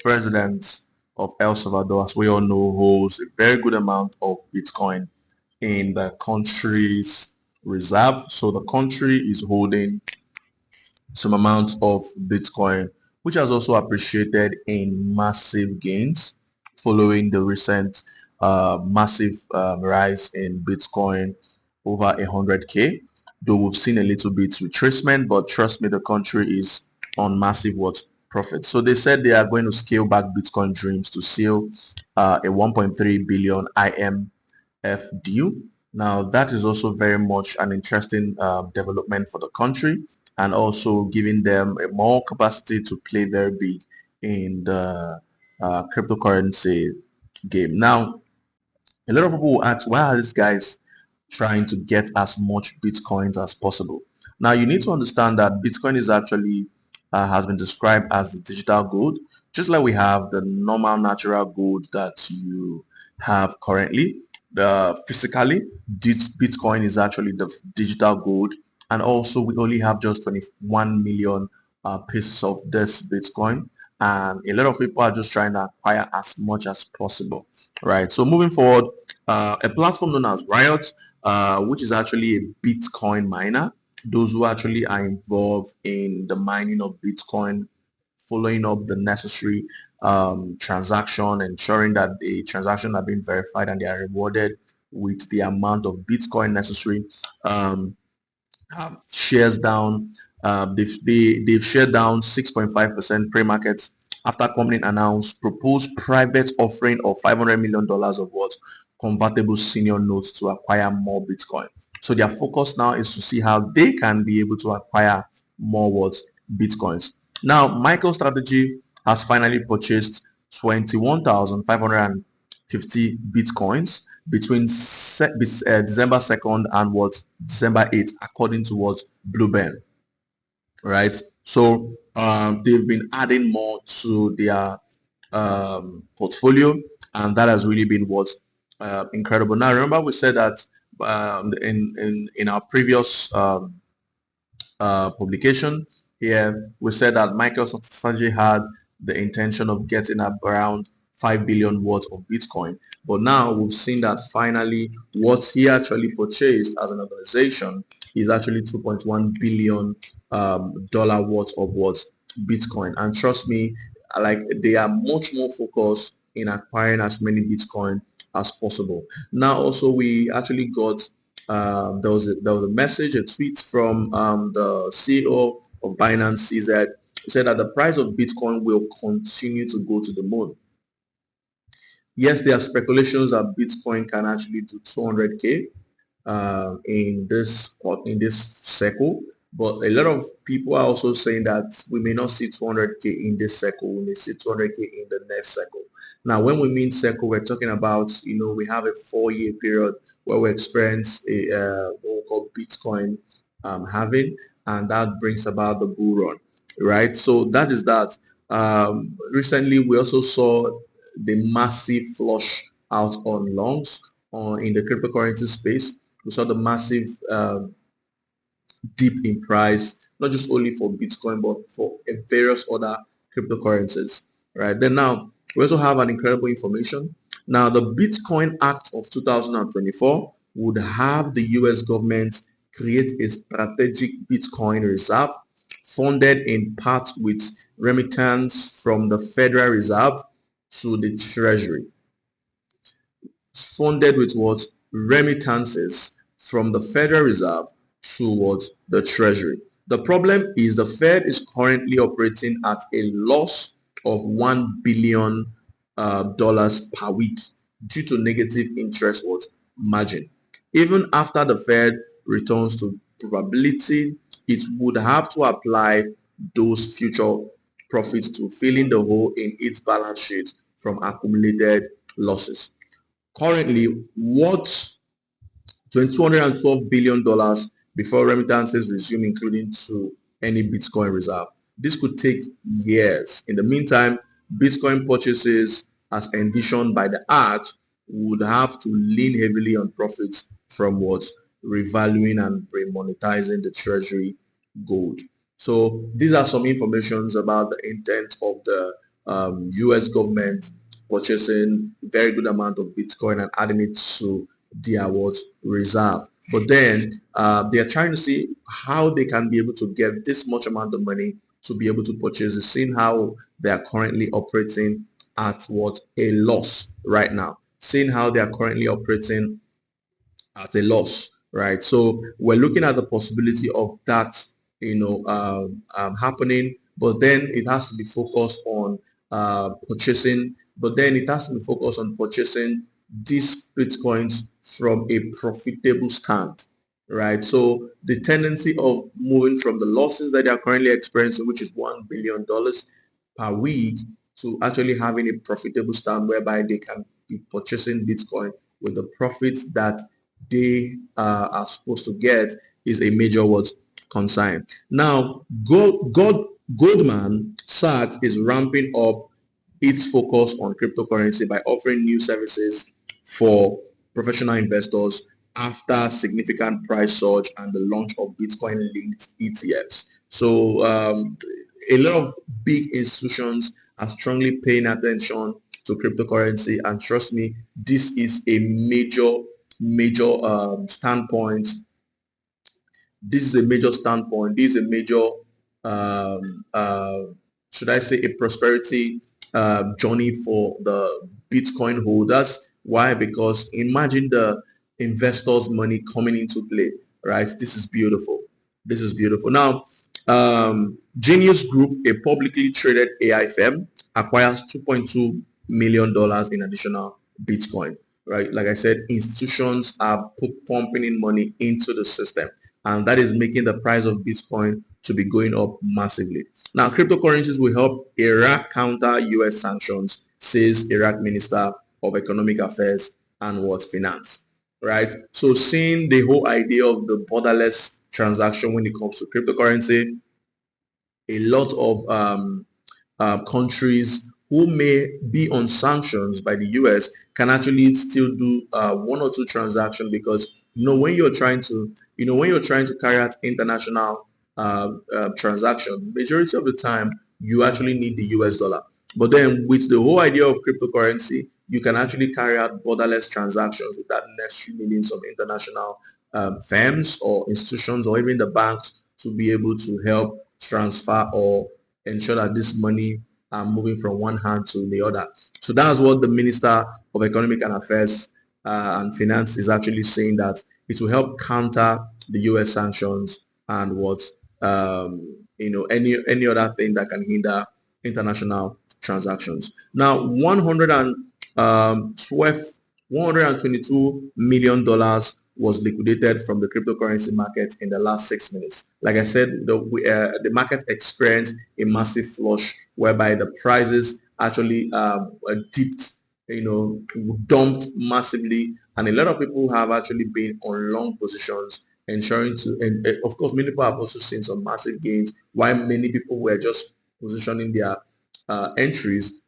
president of El Salvador, as we all know, holds a very good amount of Bitcoin in the country's reserve. So the country is holding some amount of Bitcoin, which has also appreciated in massive gains following the recent massive rise in Bitcoin over 100K. Though we've seen a little bit retracement, but trust me, the country is on massive what profit. So they said they are going to scale back Bitcoin dreams to seal a 1.3 billion IMF deal. Now that is also very much an interesting development for the country and also giving them a more capacity to play very big in the cryptocurrency game. Now, a lot of people will ask, why are these guys trying to get as much Bitcoins as possible? Now, you need to understand that Bitcoin is actually has been described as the digital gold, just like we have the normal natural gold that you have currently. The physically, Bitcoin is actually the digital gold, and also we only have just 21 million pieces of this Bitcoin, and a lot of people are just trying to acquire as much as possible, right? So moving forward, a platform known as Riot, which is actually a Bitcoin miner. Those who actually are involved in the mining of Bitcoin, following up the necessary transaction, ensuring that the transaction are being verified and they are rewarded with the amount of Bitcoin necessary. Shares down. They've shared down 6.5% pre-market after company announced proposed private offering of $500 million of what convertible senior notes to acquire more Bitcoin. So their focus now is to see how they can be able to acquire more what Bitcoins. Now, MicroStrategy has finally purchased 21,550 Bitcoins between December 2nd and what December 8th, according to what Bluebeam, right? So they've been adding more to their portfolio, and that has really been what's incredible. Now, remember we said that in our previous publication here, we said that MicroStrategy had the intention of getting around 5 billion worth of Bitcoin. But now we've seen that finally what he actually purchased as an organization is actually 2.1 billion dollar worth of what Bitcoin. And trust me, like they are much more focused in acquiring as many Bitcoin as possible. Now also we actually got there was a message, a tweet from the CEO of Binance CZ. He said that the price of Bitcoin will continue to go to the moon. Yes, there are speculations that Bitcoin can actually do 200K in this cycle, but a lot of people are also saying that we may not see 200K in this cycle. We may see 200K in the next cycle. Now, when we mean cycle, we're talking about, we have a 4-year period where we experience what we call Bitcoin halving, and that brings about the bull run, right? So that is that. Recently, we also saw the massive flush out on longs in the cryptocurrency space. We saw the massive dip in price, not just only for Bitcoin, but for various other cryptocurrencies, right? Then now, we also have an incredible information. Now, the Bitcoin Act of 2024 would have the US government create a strategic Bitcoin reserve funded in part with remittance from the Federal Reserve to the Treasury. Funded with what? Remittances from the Federal Reserve towards the Treasury. The problem is the Fed is currently operating at a loss of $1 billion dollars per week due to negative interest margin. Even after the Fed returns to probability, it would have to apply those future profits to filling the hole in its balance sheet from accumulated losses. Currently, what $212 billion dollars before remittances resume, including to any Bitcoin reserve. This could take years. In the meantime, Bitcoin purchases as envisioned by the act would have to lean heavily on profits from what? Revaluing and remonetizing the treasury gold. So these are some informations about the intent of the US government purchasing very good amount of Bitcoin and adding it to their what reserve. But then they are trying to see how they can be able to get this much amount of money to be able to purchase it, seeing how they are currently operating at what a loss right now, seeing how they are currently operating at a loss, right? So we're looking at the possibility of that, happening, but then it has to be focused on purchasing, but then it has to be focused on purchasing these Bitcoins from a profitable stand, right? So the tendency of moving from the losses that they are currently experiencing, which is $1 billion per week, to actually having a profitable stand whereby they can be purchasing Bitcoin with the profits that they are supposed to get is a major what concern. Now, Goldman Sachs is ramping up its focus on cryptocurrency by offering new services for professional investors after significant price surge and the launch of Bitcoin-linked ETFs. So a lot of big institutions are strongly paying attention to cryptocurrency, and trust me, this is a major standpoint. This is a major standpoint. This is a major, should I say, a prosperity journey for the Bitcoin holders. Why? Because imagine the investors' money coming into play, right? This is beautiful. This is beautiful. Now, Genius Group, a publicly traded AI firm, acquires $2.2 million in additional Bitcoin, right? Like I said, institutions are pumping in money into the system, and that is making the price of Bitcoin to be going up massively. Now, cryptocurrencies will help Iraq counter U.S. sanctions, says Iraq Minister of Economic Affairs and what Finance, right? So seeing the whole idea of the borderless transaction when it comes to cryptocurrency, a lot of countries who may be on sanctions by the US can actually still do one or two transactions, because when you're trying to carry out international transaction, majority of the time you actually need the US dollar. But then with the whole idea of cryptocurrency, you can actually carry out borderless transactions without necessarily needing some international firms or institutions or even the banks to be able to help transfer or ensure that this money are moving from one hand to the other. So that's what the Minister of Economic and Affairs and Finance is actually saying, that it will help counter the U.S. sanctions and what any other thing that can hinder international transactions. Now, 122 million dollars was liquidated from the cryptocurrency market in the last 6 minutes. Like I said, the market experienced a massive flush whereby the prices actually dipped, dumped massively, and a lot of people have actually been on long positions, ensuring to, and of course, many people have also seen some massive gains, while many people were just positioning their entries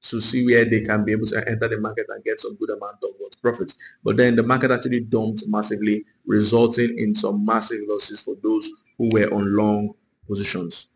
to see where they can be able to enter the market and get some good amount of profits. But then the market actually dumped massively, resulting in some massive losses for those who were on long positions.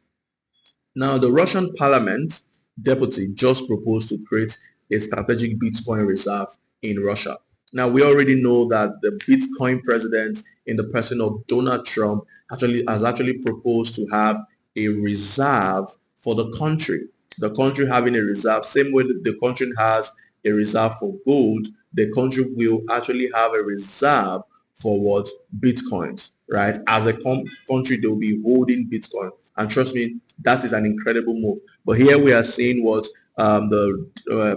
Now, the Russian parliament deputy just proposed to create a strategic Bitcoin reserve in Russia. Now, we already know that the Bitcoin president, in the person of Donald Trump, has actually proposed to have a reserve for the country. The country having a reserve, same way that the country has a reserve for gold, the country will actually have a reserve for what? Bitcoins, right? As a country, they will be holding Bitcoin. And trust me, that is an incredible move. But here we are seeing what the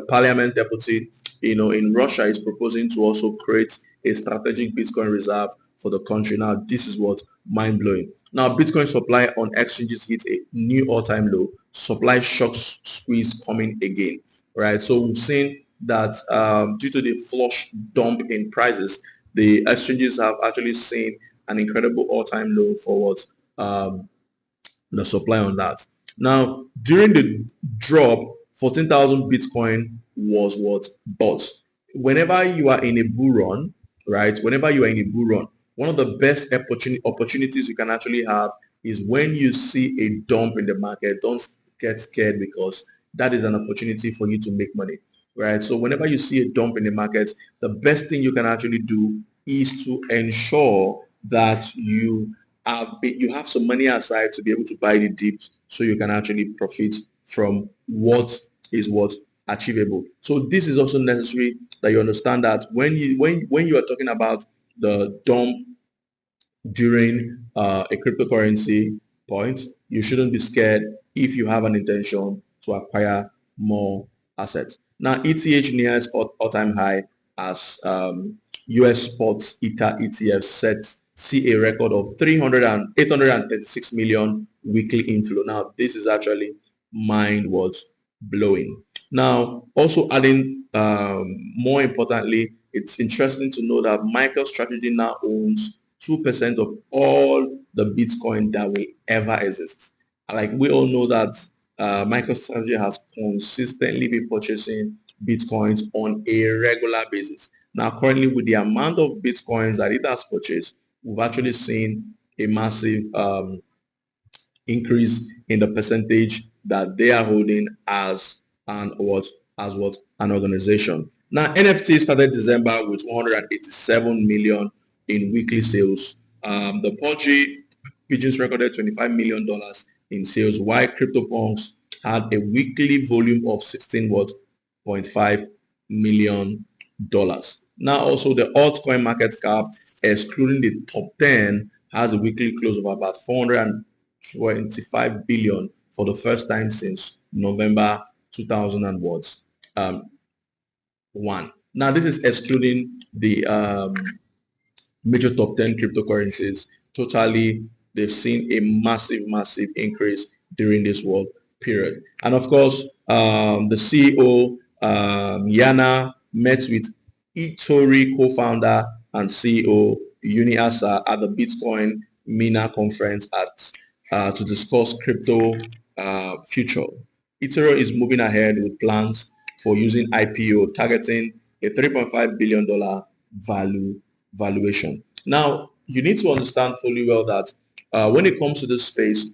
parliament deputy, in Russia is proposing to also create a strategic Bitcoin reserve for the country. Now, this is what mind-blowing. Now, Bitcoin supply on exchanges hits a new all-time low. Supply shock squeeze coming again, right? So we've seen that due to the flush dump in prices, the exchanges have actually seen an incredible all-time low for what the supply on that. Now, during the drop, 14,000 Bitcoin was what bought. Whenever you are in a bull run, right? Whenever you are in a bull run, one of the best opportunities you can actually have is when you see a dump in the market. Don't get scared, because that is an opportunity for you to make money, right? So whenever you see a dump in the market, the best thing you can actually do is to ensure that you have some money aside to be able to buy the dips so you can actually profit from what achievable. So this is also necessary that you understand that when you are talking about the dump during a cryptocurrency point, you shouldn't be scared if you have an intention to acquire more assets. Now, ETH nears all-time high as US sports ETH ETF sets see a record of 836 million weekly inflow. Now, this is actually mind what's blowing. Now, also adding more importantly, it's interesting to know that MicroStrategy now owns 2% of all the Bitcoin that will ever exist. Like we all know that MicroStrategy has consistently been purchasing Bitcoins on a regular basis. Now, currently with the amount of Bitcoins that it has purchased, we've actually seen a massive increase in the percentage that they are holding as an organization. Now, NFT started December with 187 million in weekly sales. The Pudgy Pigeons recorded $25 million in sales, while CryptoPunks had a weekly volume of 16.5 million dollars. Now, also the altcoin market cap, excluding the top 10, has a weekly close of about 425 billion for the first time since November 2001. Now, this is excluding the major top 10 cryptocurrencies. Totally, they've seen a massive increase during this world period. And of course, the CEO, Yana, met with eToro co-founder and CEO Uni Asa at the Bitcoin Mina conference to discuss crypto future. eToro is moving ahead with plans for using IPO targeting a $3.5 billion valuation. Now, you need to understand fully well that when it comes to this space,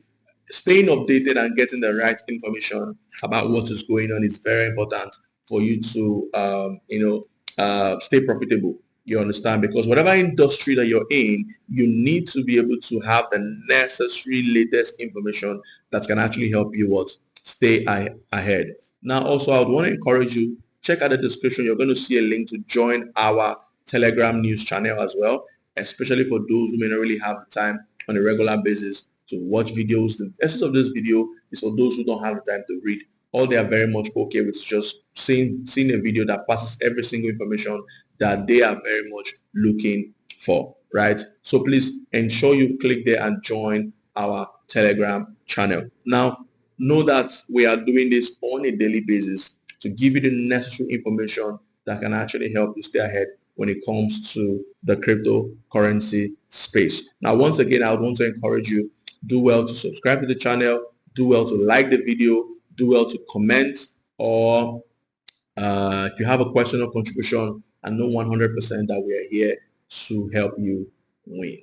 staying updated and getting the right information about what is going on is very important for you to, stay profitable. You understand? Because whatever industry that you're in, you need to be able to have the necessary latest information that can actually help you stay ahead. Now, also, I would want to encourage you, check out the description. You're going to see a link to join our Telegram news channel as well, especially for those who may not really have the time on a regular basis to watch videos. The essence of this video is for those who don't have the time to read. All they are very much okay with just seeing a video that passes every single information that they are very much looking for, right? So please ensure you click there and join our Telegram channel. Now, know that we are doing this on a daily basis to give you the necessary information that can actually help you stay ahead when it comes to the cryptocurrency space. Now, once again, I would want to encourage you, do well to subscribe to the channel, do well to like the video, do well to comment, or if you have a question or contribution, I know 100% that we are here to help you win.